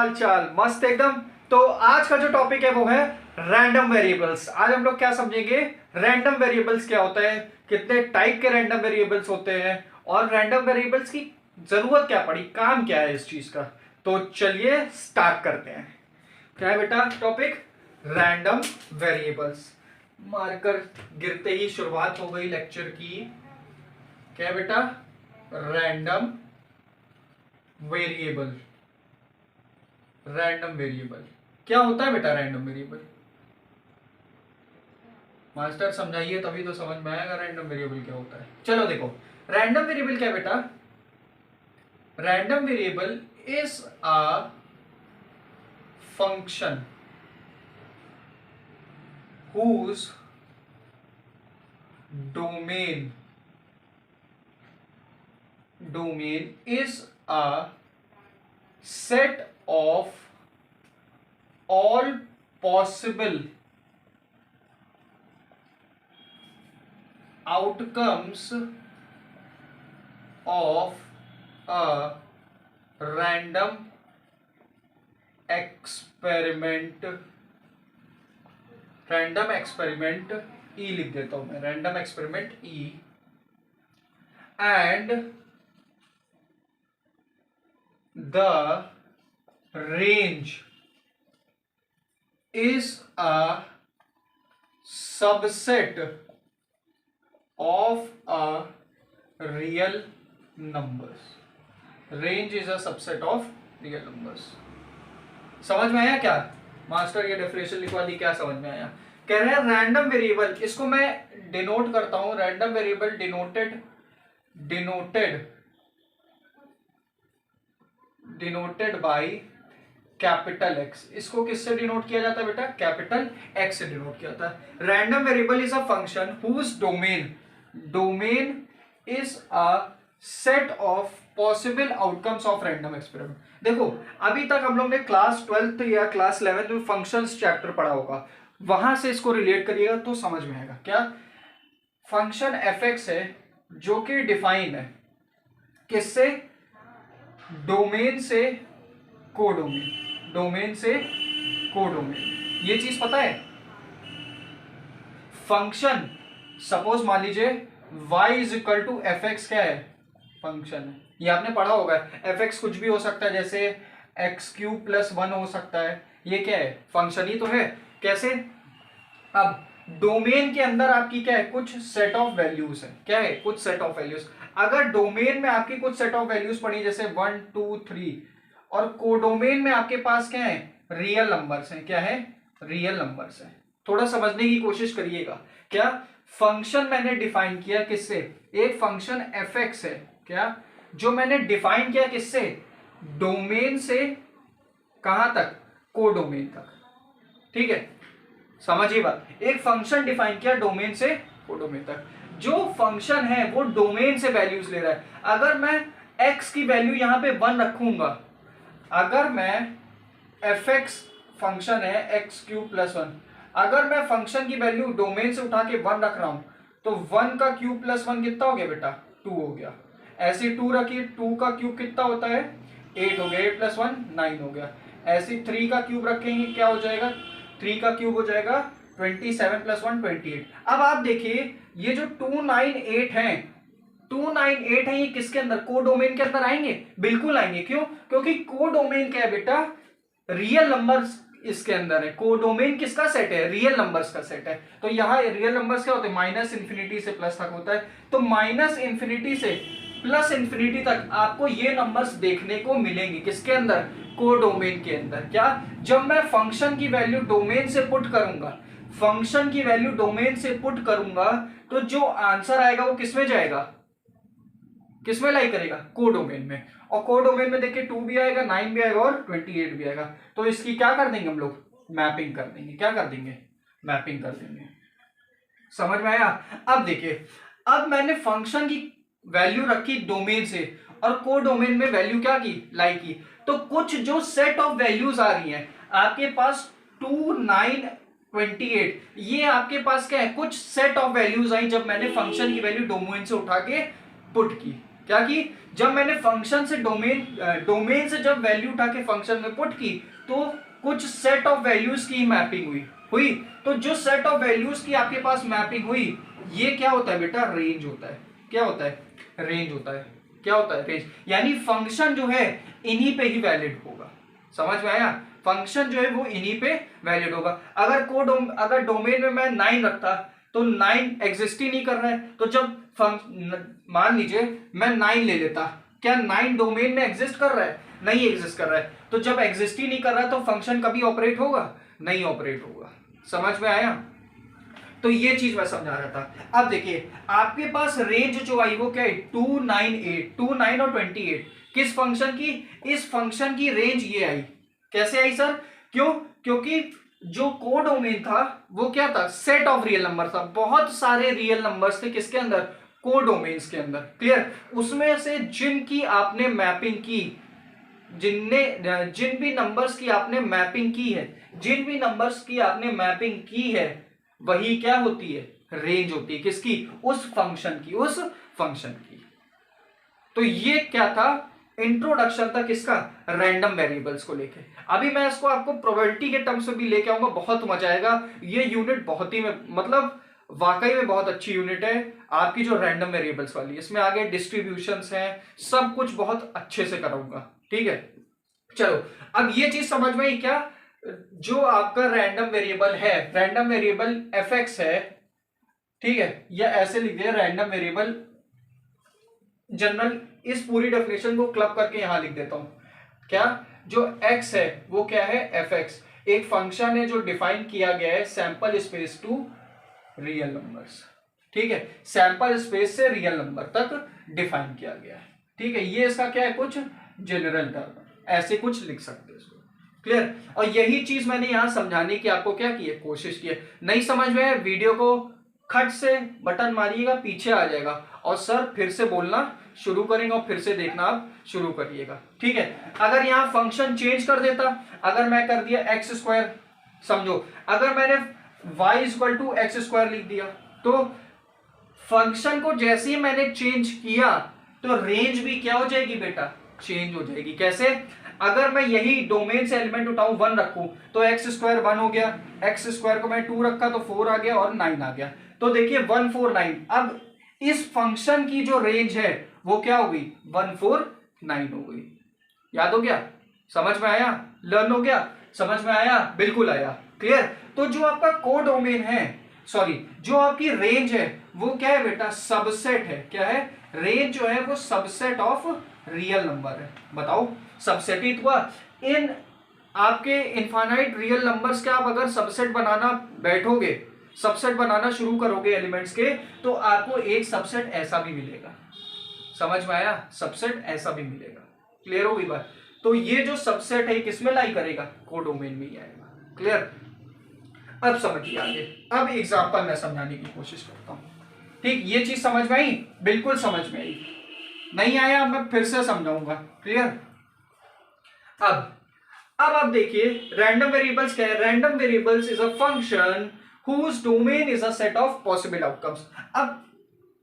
हाल चाल? मस्त एकदम। तो आज का जो टॉपिक है वो है रैंडम वेरिएबल्स। आज हम लोग क्या समझेंगे, रैंडम वेरिएबल्स क्या होता है, कितने टाइप के रैंडम वेरिएबल्स होते हैं और रैंडम वेरिएबल्स की जरूरत क्या पड़ी, काम क्या है इस चीज का। तो चलिए स्टार्ट करते हैं। क्या है बेटा टॉपिक? Random variables. मार्कर गिरते ही शुरुआत हो गई लेक्चर की। क्या है बेटा? Random variable. रैंडम वेरिएबल क्या होता है बेटा? रैंडम वेरिएबल मास्टर समझाइए, तभी तो समझ में आएगा रैंडम वेरिएबल क्या होता है। चलो देखो, रैंडम वेरिएबल क्या है बेटा? Random variable is a function whose domain is a set of all possible outcomes of a random experiment। Random experiment E लिख देता हूं मैं, random experiment E, and the range is a subset of a real numbers. Range is a subset of real numbers. समझ में आया क्या master? ये definition लिखवा दी, क्या समझ में आया? कह रहे हैं रैंडम वेरिएबल, इसको मैं डिनोट करता हूं। Random variable denoted by capital x. इसको किससे डिनोट किया जाता है बेटा? कैपिटल एक्स से डिनोट किया जाता है। Random variable is a function whose domain is a set of possible outcomes of random experiment. देखो, अभी तक हम लोग ने क्लास 12th या क्लास 11th में फंक्शंस चैप्टर पढ़ा होगा, वहां से इसको रिलेट करिएगा तो समझ में आएगा। क्या फंक्शन एफ एक्स है जो कि डिफाइन है किससे? डोमेन से कोडोमेन। डोमेन से कोडोमेन, ये चीज पता है? फंक्शन सपोज मान लीजिए y is equal to F X, क्या है? फंक्शन है, ये आपने पढ़ा होगा। एफ एक्स कुछ भी हो सकता है, जैसे एक्स क्यूब प्लस 1 हो सकता है। ये क्या है? फंक्शन ही तो है। कैसे? अब डोमेन के अंदर आपकी क्या है? कुछ सेट ऑफ वैल्यूज है। क्या है? कुछ सेट ऑफ वैल्यूज। अगर डोमेन में आपकी कुछ सेट ऑफ वैल्यूज पड़ी, जैसे 1 2 3, और कोडोमेन में आपके पास क्या है? रियल नंबर्स हैं। क्या है? रियल नंबर्स हैं। थोड़ा समझने की कोशिश करिएगा। क्या फंक्शन मैंने डिफाइन किया किससे? एक फंक्शन एफ एक्स है, क्या, जो मैंने डिफाइन किया किससे? डोमेन से कहां तक? कोडोमेन तक। ठीक है, समझिए बात। एक फंक्शन डिफाइन किया डोमेन से कोडोमेन तक। जो फंक्शन है वो डोमेन से वैल्यूज ले रहा है। अगर मैं x की वैल्यू यहां पे 1 रखूंगा, अगर मैं एफ एक्स फंक्शन है एक्स क्यूब प्लस 1, अगर मैं फंक्शन की वैल्यू डोमेन से उठा के 1 रख रहा हूं, तो 1 का क्यूब प्लस 1 कितना हो गया बेटा? 2 हो गया। ऐसे 2 रखिए, 2 का क्यूब कितना होता है? 8 हो गया। 8 प्लस 1 9 हो गया। ऐसे 3 का क्यूब रखेंगे, क्या हो जाएगा? 3 का क्यूब हो जाएगा 27 प्लस 1 28। अब आप देखिए, ये जो 298 है, 298 है, ये किसके अंदर? कोडोमेन के अंदर आएंगे? बिल्कुल आएंगे। क्यों? क्योंकि कोडोमेन क्या है बेटा? रियल नंबर्स इसके अंदर है। कोडोमेन किसका सेट है? रियल नंबर्स का सेट है। तो यहाँ रियल नंबर्स क्या होते हैं? माइनस इंफिनिटी से प्लस तक होता है। तो माइनस इंफिनिटी से प्लस इंफिनिटी तक आपको ये नंबर्स देखने को मिलेंगे। किसके अंदर? कोडोमेन के अंदर। क्या? जब मैं फंक्शन की वैल्यू डोमेन से पुट करूंगा, फंक्शन की वैल्यू डोमेन से पुट करूंगा, तो जो आंसर आएगा वो किसमें जाएगा? किसमें लाई करेगा? कोडोमेन में। और कोडोमेन में देखिए 2 भी आएगा, 9 भी आएगा और 28 भी आएगा। तो इसकी क्या कर देंगे हम लोग? मैपिंग कर देंगे। क्या कर देंगे? मैपिंग कर देंगे। समझ में आया? अब देखिए, अब मैंने फंक्शन की वैल्यू रखी डोमेन से और कोडोमेन में वैल्यू क्या की? लाई की। तो कुछ जो सेट ऑफ वैल्यूज आ रही हैं आपके पास 2 9 28, ये आपके पास क्या है? कुछ सेट ऑफ वैल्यूज आई जब मैंने फंक्शन की वैल्यू डोमेन से उठा के पुट की। क्या की, जब मैंने फंक्शन से डोमेन से जब वैल्यू उठा के फंक्शन में पुट की तो कुछ सेट ऑफ वैल्यूज की मैपिंग हुई। तो जो सेट ऑफ वैल्यूज की आपके पास मैपिंग हुई, ये क्या होता है बेटा, रेंज होता है। क्या होता है, रेंज होता है। क्या होता है, रेंज। यानी फंक्शन जो है इन्हीं पे ही वैलिड होगा। समझ में आया, फंक्शन जो है वो इन्हीं पे वैलिड होगा। अगर डोमेन में मैं 9 रखता तो 9 एग्जिस्ट ही नहीं कर रहा है, तो जब मान लीजिए मैं 9 ले लेता, क्या 9 डोमेन में एग्जिस्ट कर रहा है, नहीं एग्जिस्ट कर रहा है। तो जब एग्जिस्ट ही नहीं कर रहा है तो फंक्शन कभी ऑपरेट होगा, नहीं ऑपरेट होगा। समझ में आया, तो ये चीज मैं समझा रहा था। अब देखिए आपके पास रेंज जो आई वो क्या है, 298 और 28। किस फंक्शन की, इस फंक्शन की रेंज ये आई। कैसे आई सर, क्यों, क्योंकि जो कोडोमेन था वो क्या था, सेट ऑफ रियल नंबर था। बहुत सारे रियल नंबर्स थे किसके अंदर, कोडोमेन्स के अंदर। क्लियर, उसमें से जिनकी आपने मैपिंग की, जिन भी नंबर्स की आपने मैपिंग की है, जिन भी नंबर्स की आपने मैपिंग की है, वही क्या होती है, रेंज होती है। किसकी, उस फंक्शन की। तो ये क्या था, इंट्रोडक्शन था किसका, रैंडम वेरिएबल्स को लेके। अभी मैं इसको आपको प्रोबेबिलिटी के टर्म्स में भी लेके आऊंगा, बहुत मजा आएगा। ये यूनिट बहुत ही मतलब वाकई में बहुत अच्छी यूनिट है आपकी, जो रैंडम वेरिएबल्स वाली। इसमें आगे डिस्ट्रीब्यूशंस हैं, सब कुछ बहुत अच्छे से कराऊंगा। ठीक है, चलो अब ये चीज समझ में आई क्या, जो आपका रैंडम वेरिएबल है, रैंडम वेरिएबल fx है, ठीक है, या ऐसे लिख दिया रैंडम वेरिएबल जनरल, इस पूरी डेफिनेशन को क्लब करके यहां लिख देता हूं। क्या, जो x है वो क्या है, fx, एक फंक्शन है जो डिफाइन किया गया है sample space to real numbers. ठीक है, सैंपल स्पेस से रियल नंबर तक डिफाइन किया गया है। ठीक है, ये इसका क्या है, कुछ जनरल टर्म, ऐसे कुछ लिख सकते हैं इसको। क्लियर, और यही चीज मैंने यहां समझाने की आपको क्या की है, कोशिश की है। नहीं समझ में, वीडियो को खट से बटन मारिएगा, पीछे आ जाएगा, और सर फिर से बोलना शुरू करेंगे और फिर से देखना आप शुरू करिएगा। ठीक है, अगर यहां फंक्शन चेंज कर देता, अगर मैं कर दिया एक्स स्क्वायर, समझो अगर मैंने y equal to X square लिख दिया, तो फंक्शन को जैसे ही मैंने चेंज किया तो रेंज भी क्या हो जाएगी बेटा, चेंज हो जाएगी। कैसे, अगर मैं यही डोमेन से एलिमेंट उठाऊं 1 रखूं तो एक्स स्क्वायर 1 हो गया, एक्स स्क्वायर को मैं 2 रखा तो 4 आ गया और 9 आ गया। तो देखिए 1 4 9, अब इस फंक्शन की जो रेंज है वो क्या हो गई, 1 4 9 हो गई। याद हो गया, समझ में आया, लर्न हो गया, समझ में आया, बिल्कुल आया। क्लियर, तो जो आपका कोडोमेन है, सॉरी जो आपकी रेंज है वो क्या है बेटा, सबसेट है। क्या है, रेंज जो है वो सबसेट ऑफ रियल नंबर है। बताओ, सबसेट ही हुआ। इन आपके इनफाइनाइट रियल नंबर्स के आप अगर सबसेट बनाना बैठोगे, सबसेट बनाना शुरू करोगे एलिमेंट्स के, तो आपको एक सबसेट ऐसा भी मिलेगा। समझ में आया, सबसेट ऐसा भी मिलेगा। क्लियर हो गई बात, तो ये जो सबसेट है किसमें लाई करेगा, कोडोमेन में ही आएगा। क्लियर, अब समझिए आगे, अब एग्जांपल मैं समझाने की कोशिश करता हूं। ठीक, ये चीज समझ में आई, बिल्कुल समझ में आई, नहीं आया मैं फिर से समझाऊंगा। क्लियर, अब आप देखिए रैंडम वेरिएबल्स क्या है, random variables is a function whose domain is a set of possible outcomes। अब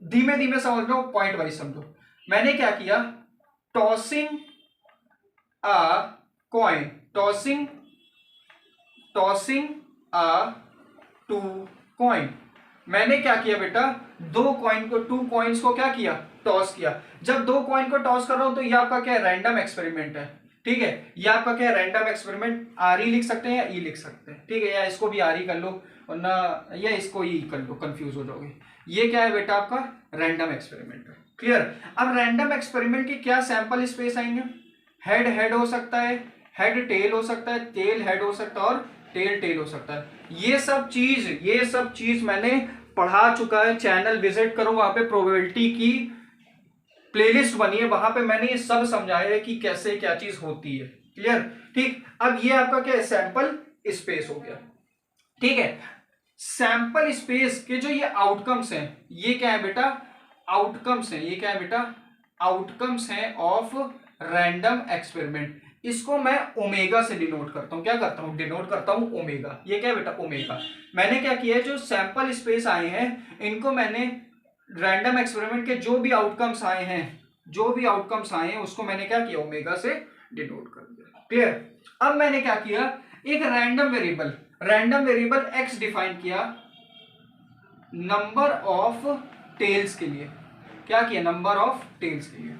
धीमे धीमे समझ लो, पॉइंट वाइज समझो। मैंने क्या किया, tossing a coin, tossing a two coin. मैंने क्या किया बेटा, टू कॉइन्स को क्या किया, टॉस किया। जब 2 कॉइन को टॉस कर रहा हूं तो ये आपका क्या है, रैंडम एक्सपेरिमेंट है। ठीक है, ये आपका क्या है, रैंडम एक्सपेरिमेंट। आर ई लिख सकते हैं या ई लिख सकते हैं। ठीक है, या इसको भी आर ई कर लो वरना, या इसको ई कर लो, कंफ्यूज हो जाओगे। ये क्या है बेटा, आपका रैंडम एक्सपेरिमेंट है। क्लियर, अब रैंडम एक्सपेरिमेंट की क्या सैंपल स्पेस आएंगे, हेड हेड हो सकता है, हेड टेल हो सकता है, टेल हेड हो सकता है और टेल टेल हो सकता है। ये सब चीज मैंने पढ़ा चुका है। चैनल विजिट करो, वहां पे प्रोबेबिलिटी की प्लेलिस्ट बनी है, वहां पे मैंने ये सब समझाया है कि कैसे क्या चीज होती है। क्लियर, ठीक, अब ये आपका क्या है, सैंपल स्पेस हो गया। ठीक है, सैंपल स्पेस के जो ये आउटकम्स हैं, ये क्या है बेटा, आउटकम्स हैं। ये क्या है बेटा, आउटकम्स हैं ऑफ रैंडम एक्सपेरिमेंट। इसको मैं ओमेगा से डिनोट करता हूं। क्या करता हूं, डिनोट करता हूं ओमेगा। ये क्या है बेटा, ओमेगा। मैंने क्या किया है, जो सैंपल स्पेस आए हैं इनको मैंने रैंडम एक्सपेरिमेंट के जो भी आउटकम्स आए हैं जो भी आउटकम्स आए हैं उसको मैंने क्या किया, ओमेगा से डिनोट कर दिया। क्लियर। अब मैंने क्या किया, एक रैंडम वेरिएबल एक्स डिफाइन किया नंबर ऑफ टेल्स के लिए। क्या किया, नंबर ऑफ टेल्स के लिए।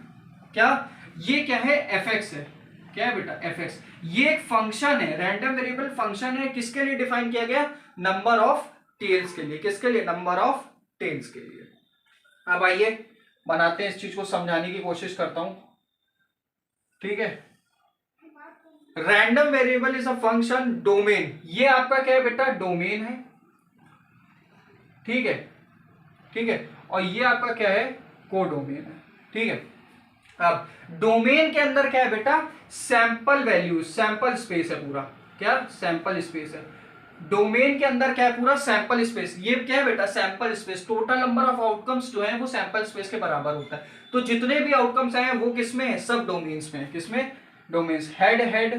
क्या, ये क्या है, एफ एक्स है। क्या है बेटा, एफ एक्स। ये एक फंक्शन है, रैंडम वेरिएबल फंक्शन है, किसके लिए डिफाइन किया गया, नंबर ऑफ टेल्स के लिए। किसके लिए, नंबर ऑफ टेल्स के लिए। अब आइए बनाते हैं, इस चीज को समझाने की कोशिश करता हूं। ठीक है, random variable is a function domain. ये आपका क्या है बेटा, डोमेन है। ठीक है, ठीक है, और ये आपका क्या है, कोडोमेन है। ठीक है, अब डोमेन के अंदर क्या है बेटा, सैंपल वैल्यूज, सैंपल स्पेस है पूरा। क्या, सैंपल स्पेस है। डोमेन के अंदर क्या है, पूरा सैंपल स्पेस। ये क्या है बेटा, sample space. Total number of outcomes जो है वो सैंपल स्पेस के बराबर होता है। तो जितने भी आउटकम्स आए हैं वो किसमें है, सब डोमेन्स में है। किसमें, domains. Head head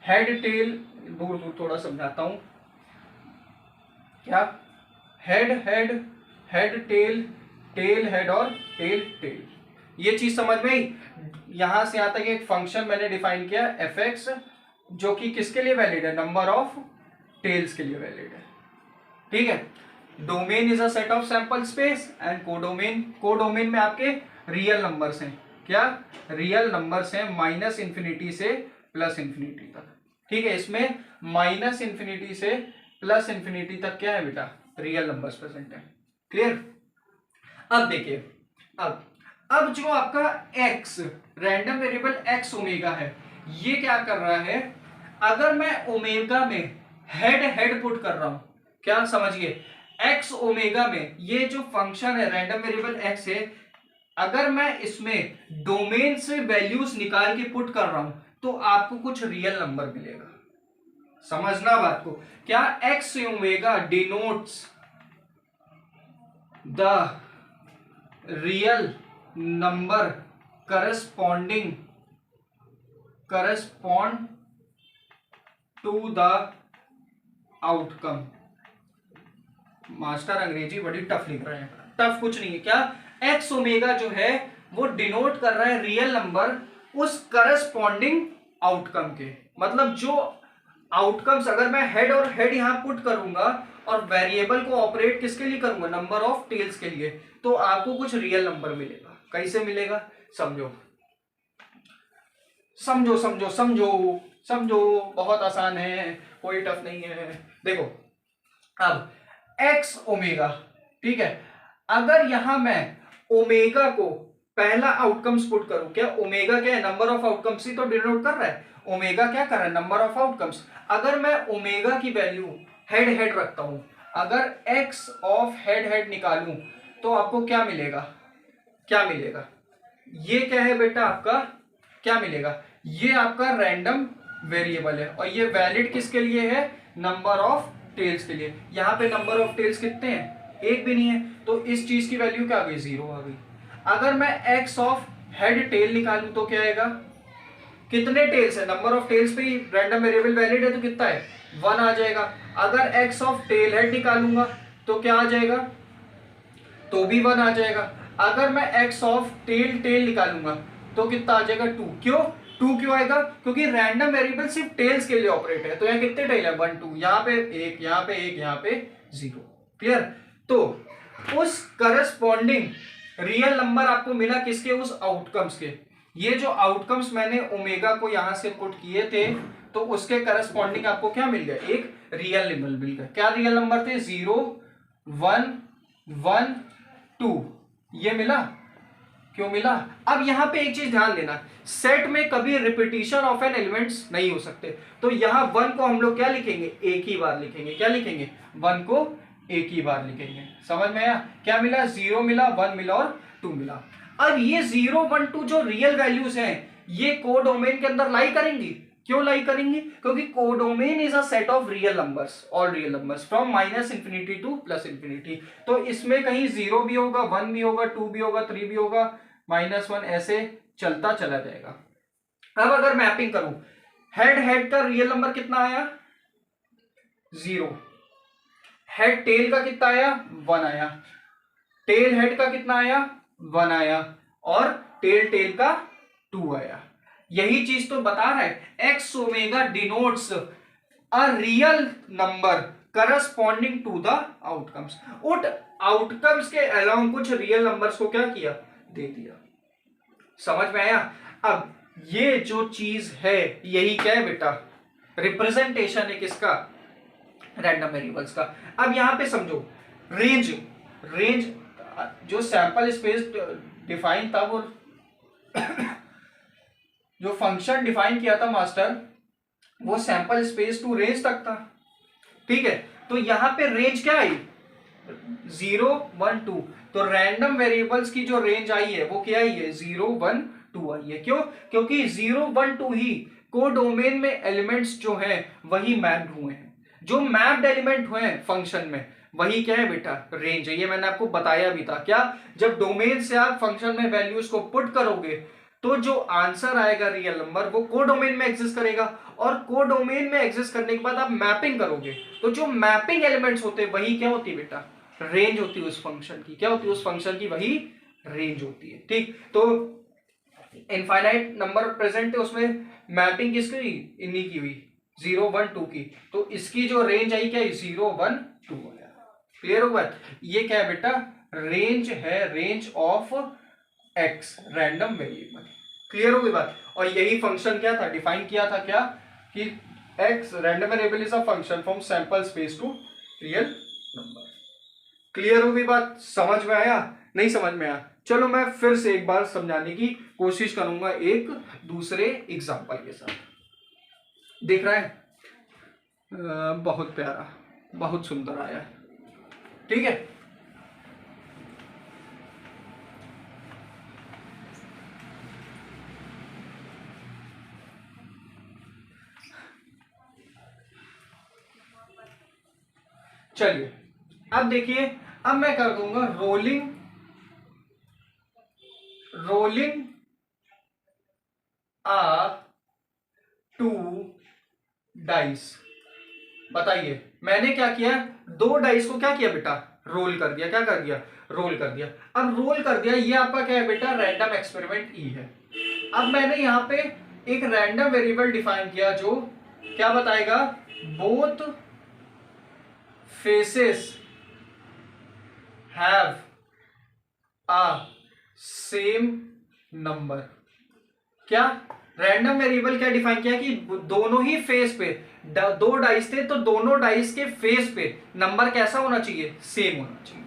head tail, दूर दूर थोड़ा समझाता हूं। क्या, head head head tail, tail head और टेल टेल। ये चीज समझ में आई। यहां से यहां तक एक फंक्शन मैंने डिफाइन किया एफ एक्स, जो कि किसके लिए वैलिड है, नंबर ऑफ टेल्स के लिए वैलिड है। ठीक है, domain is a set of sample space and codomain. Codomain में आपके रियल नंबर्स हैं। क्या, रियल नंबर्स हैं, माइनस इंफिनिटी से प्लस इंफिनिटी तक। ठीक है, इसमें माइनस इंफिनिटी से प्लस इंफिनिटी तक क्या है बेटा, रियल नंबर्स प्रेजेंट है। क्लियर। अब देखिए, अब जो आपका x, random variable x omega है, ये क्या कर रहा है, अगर मैं ओमेगा में हेड हेड पुट कर रहा हूं, क्या समझिए, x ओमेगा में ये जो फंक्शन है रैंडम वेरिएबल x है, अगर मैं इसमें डोमेन से वैल्यूज निकाल के पुट कर रहा हूं तो आपको कुछ रियल नंबर मिलेगा। समझना बात को। क्या, x omega denotes the real number correspond to the outcome. Master अंग्रेजी बड़ी टफ लिख रहे हैं। टफ कुछ नहीं है। क्या, एक्स ओमेगा जो है वो डिनोट कर रहा है रियल नंबर उस करस्पॉन्डिंग आउटकम के। मतलब जो आउटकम्स, अगर मैं हेड और हेड यहां पुट करूंगा और वेरिएबल को ऑपरेट किसके लिए करूंगा, नंबर ऑफ टेल्स के लिए, तो आपको कुछ रियल नंबर मिलेगा। कैसे मिलेगा, समझो समझो समझो समझो समझो, बहुत आसान है, कोई टफ नहीं है। देखो, अब एक्स ओमेगा, ठीक है, अगर यहां मैं ओमेगा को पहला आउटकम्स पुट करूं, क्या ओमेगा क्या है, नंबर ऑफ आउटकम्स ही तो डिनोट कर रहा है। ओमेगा क्या कर रहा है, नंबर ऑफ आउटकम्स। अगर मैं ओमेगा की वैल्यू हेड हेड रखता हूं, अगर एक्स ऑफ हेड हेड निकालूं तो आपको क्या मिलेगा, क्या मिलेगा, ये क्या है बेटा आपका, क्या मिलेगा, ये आपका रैंडम वेरिएबल है और ये वैलिड किसके लिए है, नंबर ऑफ टेल्स के लिए। यहां पे नंबर ऑफ टेल्स कितने हैं, एक भी नहीं है, तो इस चीज की वैल्यू क्या आ गई, 0 आ गई। अगर मैं एक्स ऑफ हेड टेल निकालूं तो क्या आएगा, कितने टेल्स है, नंबर ऑफ टेल्स पे रैंडम वेरिएबल वैलिड है तो कितना है, 1 आ जाएगा। अगर एक्स ऑफ टेल हेड निकालूंगा तो क्या आ जाएगा, तो भी 1 आ जाएगा। अगर मैं एक्स ऑफ टेल टेल निकालूंगा तो कितना आ जाएगा, 2। क्यों, 2 क्यों आएगा, क्योंकि रैंडम वेरिएबल सिर्फ टेल्स के लिए ऑपरेट है। तो यहाँ कितने टेल है, 1 2, यहाँ पे 1, यहाँ पे 1, यहाँ पे 0। क्लियर। तो उस करस्पॉन्डिंग रियल नंबर आपको मिला किसके, उस आउटकम्स के। ये जो आउटकम्स मैंने ओमेगा को यहां से पुट किए थे तो उसके करस्पॉन्डिंग आपको क्या मिल गया, एक रियल नंबर मिल गया। क्या रियल नंबर थे, 0 1 1 2, ये मिला। क्यों मिला। अब यहां पे एक चीज ध्यान देना, सेट में कभी रिपीटिशन ऑफ एन एलिमेंट्स नहीं हो सकते। तो यहां 1 को हम लोग क्या लिखेंगे, एक ही बार लिखेंगे। क्या लिखेंगे, 1 को एक ही बार लिखेंगे। समझ में आया, क्या मिला, 0 मिला, 1 मिला और 2 मिला। अब ये 0 1 2 जो रियल वैल्यूज हैं ये कोडोमेन के अंदर लाई करेंगी। क्यों लाई करेंगे, क्योंकि codomain is a set of real numbers, all real numbers from minus infinity two plus infinity. तो इसमें कहीं 0 भी होगा, 1 भी होगा, 2 भी होगा, 3 भी होगा, -1 ऐसे चलता चला जाएगा। अब अगर मैपिंग करूं, हेड हेड का रियल नंबर कितना आया, 0। हेड टेल का कितना आया, 1 आया। टेल हेड का कितना आया, 1 आया। और टेल टेल का 2 आया। यही चीज तो बता रहा है X omega denotes a real number corresponding to the outcomes. उट आउटकम्स के अलाउंग कुछ रियल नंबर्स को क्या किया, दे दिया। समझ में आया? अब ये जो चीज है यही क्या है बेटा, रिप्रेजेंटेशन है किसका, रैंडम वेरिएबल्स का। अब यहां पे समझो रेंज, रेंज जो सैंपल स्पेस डिफाइन था वो जो फंक्शन डिफाइन किया था मास्टर वो सैंपल स्पेस टू रेंज तक था। ठीक है, तो यहां पे रेंज क्या आई, 0 1 2। तो रैंडम वेरिएबल्स की जो रेंज आई है वो क्या आई है, 0 1 2 आई है। क्यों? क्योंकि 0 1 2 ही कोडोमेन में एलिमेंट्स जो हैं वही मैप्ड हुए हैं। जो मैप्ड एलिमेंट हुए हैं फंक्शन में वही क्या है बेटा, रेंज है। ये मैंने आपको बताया भी था। क्या? जब डोमेन से आप फंक्शन में वैल्यूज को पुट करोगे तो जो आंसर आएगा रियल नंबर वो कोडोमेन में एग्जिस्ट करेगा, और कोडोमेन में एग्जिस्ट करने के बाद आप मैपिंग करोगे तो जो मैपिंग एलिमेंट्स होते हैं वही क्या होती है बेटा, रेंज होती है उस फंक्शन की। क्या होती है उस फंक्शन की, वही रेंज होती है। ठीक, तो इनफाइनाइट नंबर प्रेजेंट है उसमें मैपिंग किसकी, इन्हीं की हुई 0 1 2 की। तो इसकी जो रेंज आई क्या है, 0 1 2 आया। क्लियर हो बात? ये क्या है बेटा, रेंज है, range of x random variable. Clear हो गई बात? और यही फंक्शन क्या था, डिफाइन किया था क्या, कि X random variable is a function from sample space to real number. Clear हो गई बात? समझ में आया? नहीं समझ में आया? चलो मैं फिर से एक बार समझाने की कोशिश करूंगा एक दूसरे एग्जांपल के साथ। देख रहा है? बहुत प्यारा, बहुत सुंदर आया है। ठीक है, चलिए अब देखिए, अब मैं कर दूंगा रोलिंग, रोलिंग आ 2 डाइस। बताइए मैंने क्या किया, 2 डाइस को क्या किया बेटा, रोल कर दिया। क्या कर दिया, रोल कर दिया। अब रोल कर दिया, ये आपका क्या है बेटा, रैंडम एक्सपेरिमेंट ई है। अब मैंने यहां पे एक रैंडम वेरिएबल डिफाइन किया जो क्या बताएगा, both faces have a same number. क्या रैंडम वेरिएबल क्या डिफाइन किया कि दोनों ही फेस पे 2 डाइस थे तो दोनों डाइस के फेस पे नंबर कैसा होना चाहिए, सेम होना चाहिए।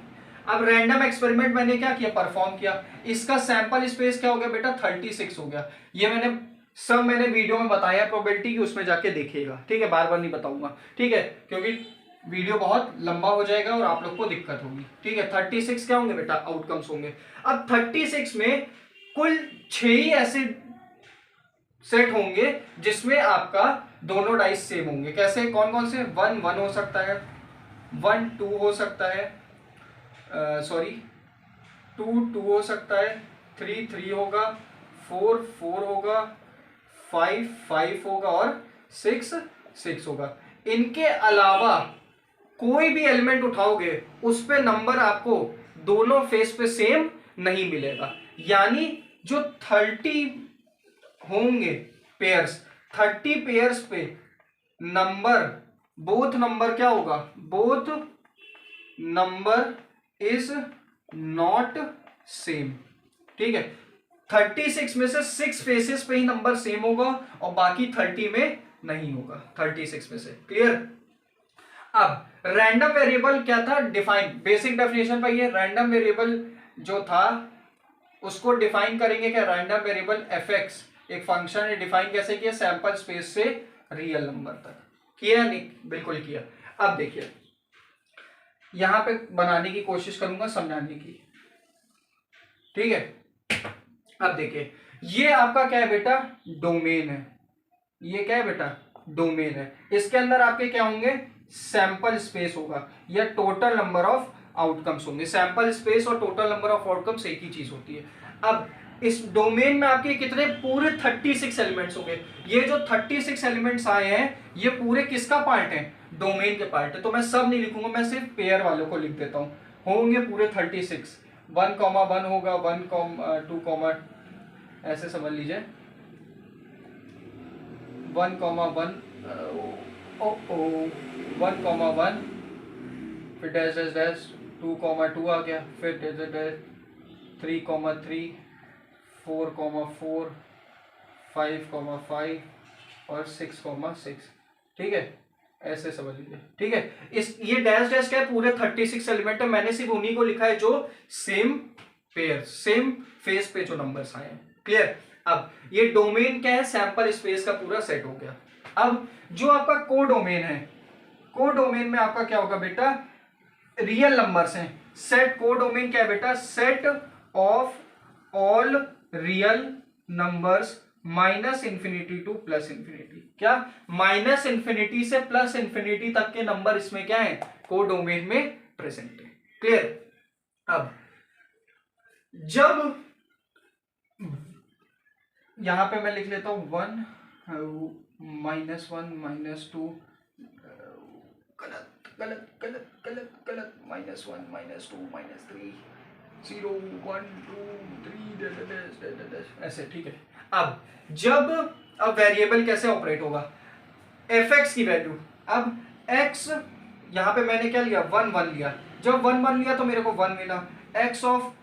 अब रैंडम एक्सपेरिमेंट मैंने क्या किया, परफॉर्म किया। इसका सैंपल स्पेस क्या हो गया बेटा, 36 हो गया। ये मैंने वीडियो में बताया प्रोबेबिलिटी की, उसमें जाके देखिएगा। ठीक है, बार बार नहीं बताऊंगा। ठीक है, क्योंकि वीडियो बहुत लंबा हो जाएगा और आप लोग को दिक्कत होगी। ठीक है, 36 क्या होंगे बेटा, आउटकम्स होंगे। अब 36 में कुल 6 ही ऐसे सेट होंगे जिसमें आपका दोनों डाइस सेम होंगे। कैसे, कौन कौन से, 1 1 हो सकता है, 1 2 हो सकता है, सॉरी 2 2 हो सकता है, 3 3 होगा, 4 4 होगा, 5 5 होगा और 6 6 होगा। इनके अलावा कोई भी एलिमेंट उठाओगे उस पे नंबर आपको दोनों फेस पे सेम नहीं मिलेगा। यानी जो 30 होंगे पेयर्स, 30 पेयर्स पे नंबर, बोथ नंबर क्या होगा, both number is not same. ठीक है, 36 में से 6 फेसेस पे ही नंबर सेम होगा और बाकी 30 में नहीं होगा, 36 में से। क्लियर? अब रैंडम वेरिएबल क्या था, डिफाइन, बेसिक डेफिनेशन पर ये रैंडम वेरिएबल जो था उसको डिफाइन करेंगे क्या, रैंडम वेरिएबल एफ एक्स एक फंक्शन है, डिफाइन कैसे किया, सैंपल स्पेस से रियल नंबर तक। किया नहीं, बिल्कुल किया। अब देखिए यहां पे बनाने की कोशिश करूंगा, समझाने की। ठीक है, अब देखिए ये आपका क्या है बेटा, डोमेन है। ये क्या है बेटा, डोमेन है। इसके अंदर आपके क्या होंगे, सैंपल स्पेस होगा या टोटल नंबर ऑफ आउटकम्स होंगे। सैंपल स्पेस और टोटल नंबर ऑफ आउटकम्स एक ही चीज होती है। अब इस डोमेन में आपके कितने, पूरे 36 एलिमेंट्स होंगे। ये जो 36 एलिमेंट्स आए हैं ये पूरे किसका पार्ट है, डोमेन के पार्ट है। तो मैं सब नहीं लिखूंगा, मैं सिर्फ पेयर वालों को लिख देता हूं। होंगे पूरे 36, 1 1 होगा, 1 2 ऐसे समझ लीजिए 1,1 1,1 फिर डैश डैश डैश 2,2 आ गया, फिर डैश डैश डैश 3,3 4,4 5,5 और 6,6। ठीक है, ऐसे समझ लीजिए। ठीक है, इस ये डैश डैश क्या है, पूरे 36 एलिमेंट है, मैंने सिर्फ उन्हीं को लिखा है जो सेम पेयर सेम फेस पे जो नंबर्स आए हैं। क्लियर। अब ये डोमेन क्या है, सैंपल स्पेस का पूरा सेट हो गया। अब जो आपका कोडोमेन है, कोडोमेन में आपका क्या होगा बेटा, रियल नंबर्स हैं। सेट कोडोमेन क्या है बेटा, set of all real numbers minus infinity two plus infinity. क्या, माइनस इंफिनिटी से प्लस इंफिनिटी तक के नंबर इसमें क्या है, कोडोमेन में प्रेजेंट है। क्लियर। अब जब यहां पे मैं लिख लेता हूं 1 -1 -2 गलत गलत गलत गलत गलत -1 -2 -3 0 1 2 3 ऐसे। ठीक है। अब वेरिएबल कैसे ऑपरेट होगा, fx की वैल्यू, अब x यहां पे मैंने क्या लिया, 1 1 लिया, जब 1 1 लिया तो मेरे को 1 मिला, x ऑफ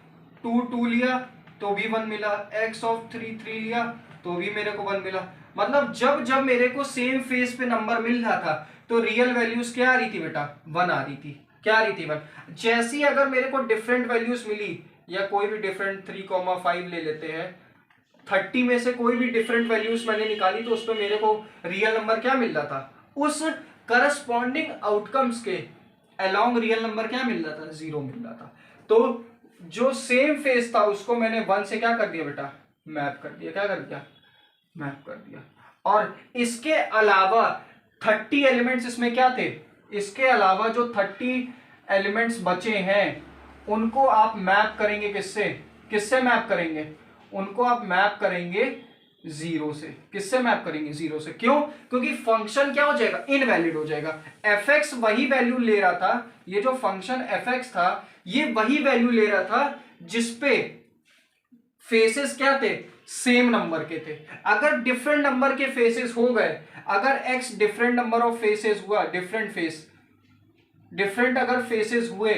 2 2 लिया तो भी 1 मिला, x ऑफ 3 3 लिया तो भी मेरे को 1 मिला। मतलब जब जब मेरे को सेम फेस पे नंबर मिल रहा था तो रियल वैल्यूज क्या आ रही थी बेटा, 1 आ रही थी। क्या आ रही थी 1। जैसी अगर मेरे को डिफरेंट वैल्यूज मिली, या कोई भी डिफरेंट 3,5 ले लेते हैं, 30 में से कोई भी डिफरेंट वैल्यूज मैंने निकाली तो उसमें मेरे को रियल नंबर क्या मिल रहा था, उस करस्पॉन्डिंग आउटकम्स के अलोंग रियल नंबर क्या मिल रहा था, 0 मिल रहा था। तो जो सेम फेस था उसको मैंने 1 से क्या कर दिया बेटा, मैप कर दिया। क्या कर दिया, मैप कर दिया। और इसके अलावा 30 एलिमेंट्स इसमें क्या थे, इसके अलावा जो 30 एलिमेंट्स बचे हैं उनको आप मैप करेंगे किससे, किससे मैप करेंगे, उनको आप मैप करेंगे 0 से। किससे मैप करेंगे, 0 से। क्यों, क्योंकि फंक्शन क्या हो जाएगा, इनवैलिड हो जाएगा। fx वही वैल्यू ले रहा था, ये जो फंक्शन fx था ये वही वैल्यू ले रहा था जिसपे फेसेस क्या थे, सेम नंबर के थे। अगर डिफरेंट नंबर के फेसेस हो गए, अगर x different number of faces हुआ, डिफरेंट अगर फेसेस हुए,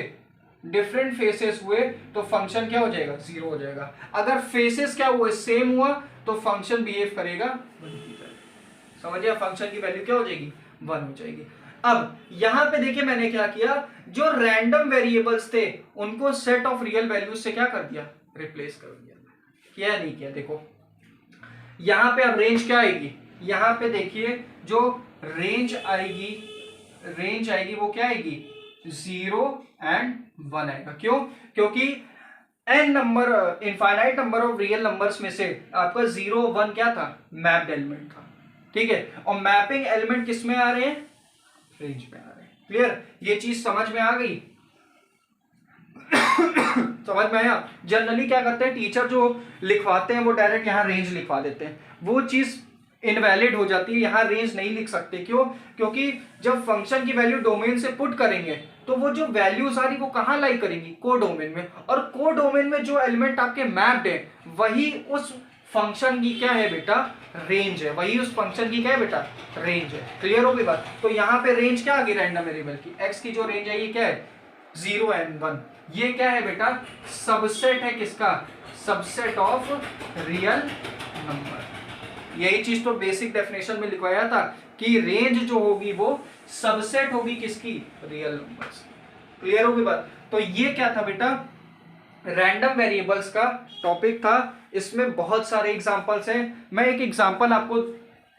डिफरेंट फेसेस हुए तो फंक्शन क्या हो जाएगा, 0 हो जाएगा। अगर फेसेस क्या हुए, सेम हुआ तो फंक्शन बिहेव करेगा 1 की तरह। समझिए, फंक्शन की वैल्यू क्या हो जाएगी, 1 हो जाएगी। अब यहां पे देखिए मैंने क्या किया, जो रैंडम वेरिएबल्स थे उनको सेट ऑफ रियल वैल्यूज से क्या कर दिया, रिप्लेस कर दिया। किया नहीं किया, देखो यहां पे अब रेंज क्या आएगी, यहां पे देखिए जो रेंज आएगी वो क्या आएगी, 0 एंड 1 आएगा। क्यों, क्योंकि n number, infinite number of real numbers में से आपका 0 1 क्या था, मैप्ड एलिमेंट था। ठीक है, और मैपिंग एलिमेंट किस में आ रहे हैं, रेंज में आ रहे हैं। क्लियर, ये चीज समझ में आ गई समझ में आया। जनरली क्या करते हैं, टीचर जो लिखवाते हैं वो डायरेक्ट यहाँ रेंज लिखवा देते हैं, वो चीज इनवैलिड हो जाती है, यहाँ रेंज नहीं लिख सकते। क्यों, क्योंकि जब फंक्शन की वैल्यू डोमेन से पुट करेंगे तो वो जो वैल्यूज आ रही वो कहाँ लाई करेंगी, कोडोमेन में, और कोडोमेन में जो एलिमेंट आपके मैप्ड है वही उस फंक्शन की क्या है बेटा, रेंज है, वही उस फंक्शन की क्या है बेटा, रेंज है। क्लियर होगी बात। तो यहाँ पे रेंज क्या आ गई रैंडम वेरिएबल की, एक्स की जो रेंज है ये क्या है, 0 एंड 1। ये क्या है बेटा, सबसेट है किसका, सबसेट ऑफ रियल नंबर। यही चीज तो बेसिक डेफिनेशन में लिखवाया था कि रेंज जो होगी वो सबसेट होगी किसकी, रियल नंबर्स। क्लियर होगी बात। तो ये क्या था बेटा, रैंडम वेरिएबल्स का टॉपिक था। इसमें बहुत सारे एग्जांपल्स हैं, मैं एक एग्जांपल आपको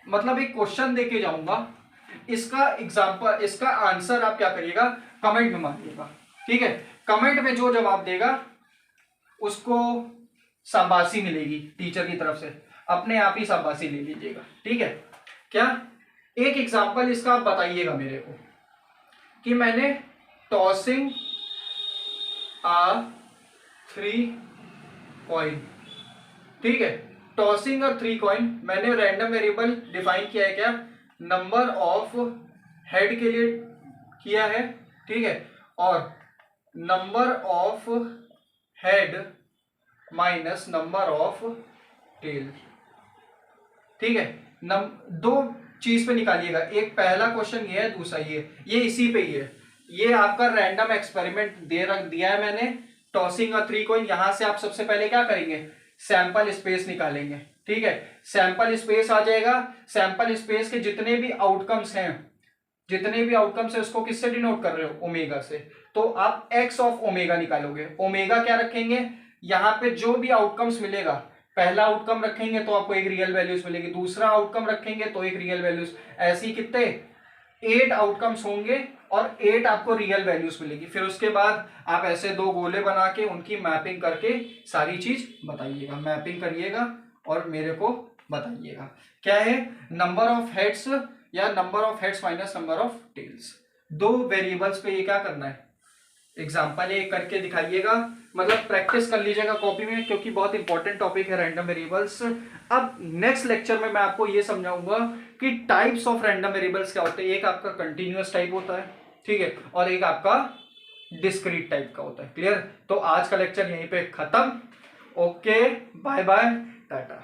मतलब एक क्वेश्चन देके जाऊंगा, इसका एग्जांपल, इसका आंसर आप क्या करिएगा, कमेंट में मारिएगा। ठीक है, कमेंट में जो जवाब देगा उसको शाबाशी मिलेगी टीचर की तरफ से, अपने आप ही शाबाशी ले लीजिएगा। ठीक है, क्या एक एग्जांपल इसका आप बताइएगा मेरे को कि मैंने टॉसिंग आ 3 कॉइन, ठीक है, टॉसिंग अ 3 कॉइन, मैंने रैंडम वेरिएबल डिफाइन किया है क्या, नंबर ऑफ हेड के लिए किया है। ठीक है, और number of head minus number of tail. ठीक है, दो चीज पे निकालिएगा, एक पहला क्वेश्चन ये है, दूसरा ये इसी पे ही है। ये आपका रैंडम एक्सपेरिमेंट दिया है मैंने, टॉसिंग अ 3 कॉइन। यहां से आप सबसे पहले क्या करेंगे, सैंपल स्पेस निकालेंगे। ठीक है, सैंपल स्पेस आ जाएगा, सैंपल स्पेस के जितने भी आउटकम्स है उसको किससे डिनोट कर रहे हो, ओमेगा से। तो आप एक्स ऑफ ओमेगा निकालोगे। ओमेगा क्या रखेंगे, यहां पे जो भी आउटकम्स मिलेगा, पहला आउटकम रखेंगे तो आपको एक रियल वैल्यूज मिलेगी, दूसरा आउटकम रखेंगे तो एक रियल वैल्यूज, ऐसे ही कितने 8 आउटकम्स होंगे और 8 आपको रियल वैल्यूज मिलेगी। फिर उसके बाद आप ऐसे दो गोले बना के उनकी मैपिंग करके सारी चीज बताइएगा, मैपिंग करिएगा और मेरे को बताइएगा क्या है, नंबर ऑफ हेड्स या number of heads minus number of tails. दो वेरिएबल्स पे ये क्या करना है, एग्जाम्पल ये करके दिखाइएगा, मतलब प्रैक्टिस कर लीजिएगा कॉपी में, क्योंकि बहुत इंपॉर्टेंट टॉपिक है रैंडम वेरिएबल्स। अब नेक्स्ट लेक्चर में मैं आपको ये समझाऊंगा कि टाइप्स ऑफ रैंडम वेरिएबल्स क्या होते हैं। एक आपका कंटिन्यूअस टाइप होता है, ठीक है, और एक आपका डिस्क्रीट टाइप का होता है। क्लियर? तो आज का लेक्चर यहीं पे खत्म। Okay, bye bye, Tata.